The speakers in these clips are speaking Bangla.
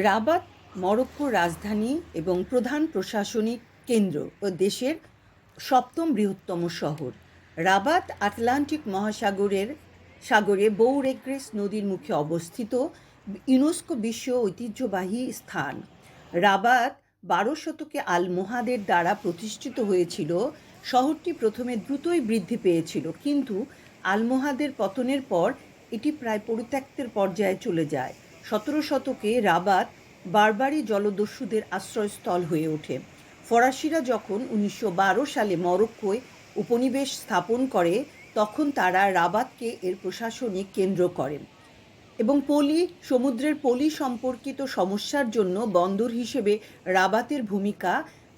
রাবাত মরক্কোর রাজধানী এবং প্রধান প্রশাসনিক কেন্দ্র ও দেশের সপ্তম বৃহত্তম শহর। রাবাত আটলান্টিক সাগরে বৌরেগ্রেস নদীর মুখে অবস্থিত ইউনেস্কো বিশ্ব ঐতিহ্যবাহী স্থান। রাবাত 12 শতকে আলমোহাদের দ্বারা প্রতিষ্ঠিত হয়েছিল। শহরটি প্রথমে দ্রুতই বৃদ্ধি পেয়েছিল, কিন্তু আলমোহাদের পতনের পর এটি প্রায় পরিত্যক্তের পর্যায়ে চলে যায়। 17 শতকে রাবাত বারবারি জলদস্যুদের আশ্রয়স্থল হয়ে ওঠে। ফরাসিরা যখন 1912 সালে মরক্কোয় উপনিবেশ স্থাপন করে, তখন তারা রাবাতকে এর প্রশাসনিক কেন্দ্র করেন এবং সমুদ্রের পলি সম্পর্কিত সমস্যার জন্য বন্দর হিসেবে রাবাতের ভূমিকা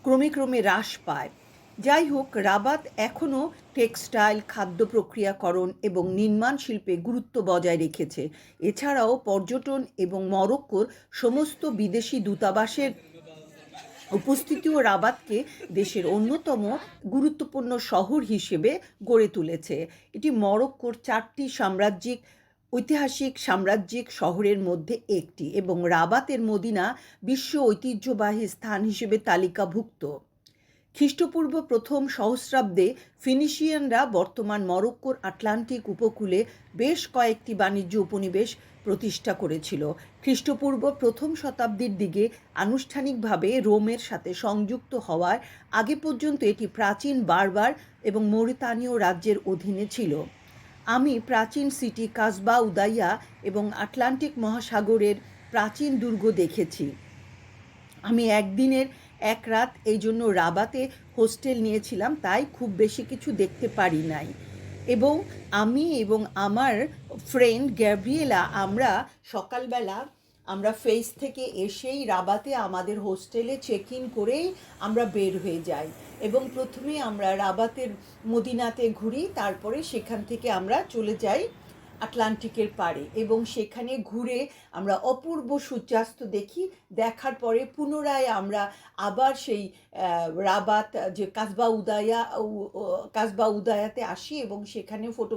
ক্রমে ক্রমে হ্রাস পায়। যাই হোক, রাবাত এখনও টেক্সটাইল, খাদ্য প্রক্রিয়াকরণ এবং নির্মাণ শিল্পে গুরুত্ব বজায় রেখেছে। এছাড়াও পর্যটন এবং মরক্কোর সমস্ত বিদেশি দূতাবাসের উপস্থিতিও রাবাতকে দেশের অন্যতম গুরুত্বপূর্ণ শহর হিসেবে গড়ে তুলেছে। এটি মরক্কোর 4টি ঐতিহাসিক সাম্রাজ্যিক শহরের মধ্যে একটি এবং রাবাতের মদিনা বিশ্ব ঐতিহ্যবাহী স্থান হিসেবে তালিকাভুক্ত। খ্রিস্টপূর্ব প্রথম সহস্রাব্দে ফিনিশিয়ানরা বর্তমান মরক্কোর আটলান্টিক উপকূলে বেশ কয়েকটি বাণিজ্য উপনিবেশ প্রতিষ্ঠা করেছিল। খ্রিস্টপূর্ব প্রথম শতাব্দীর দিকে আনুষ্ঠানিকভাবে রোমের সাথে সংযুক্ত হওয়ার আগে পর্যন্ত এটি প্রাচীন বারবার এবং মৌরিতানীয় রাজ্যের অধীনে ছিল। আমি প্রাচীন সিটি কাসবা উদাইয়া এবং আটলান্টিক মহাসাগরের প্রাচীন দুর্গ দেখেছি। আমি একদিনের এক রাত এই জন্য রাবাতে হোস্টেল নিয়েছিলাম, তাই খুব বেশি কিছু দেখতে পারি নাই। এবং আমি এবং আমার ফ্রেন্ড গ্যাব্রিয়েলা আমরা সকালবেলা আমরা ফেস থেকে এসেই রাবাতে আমাদের হোস্টেলে চেক ইন করেই আমরা বের হয়ে যাই এবং প্রথমে আমরা রাবাতের মদিনাতে ঘুরি, তারপরে সেখান থেকে আমরা চলে যাই আটলান্টিকের পাড়ে এবং সেখানে ঘুরে আমরা অপূর্ব সূর্যাস্ত দেখি। দেখার পরে পুনরায় আমরা আবার সেই রাবাত যে কাসবা উদায়াতে আসি এবং সেখানে ফটো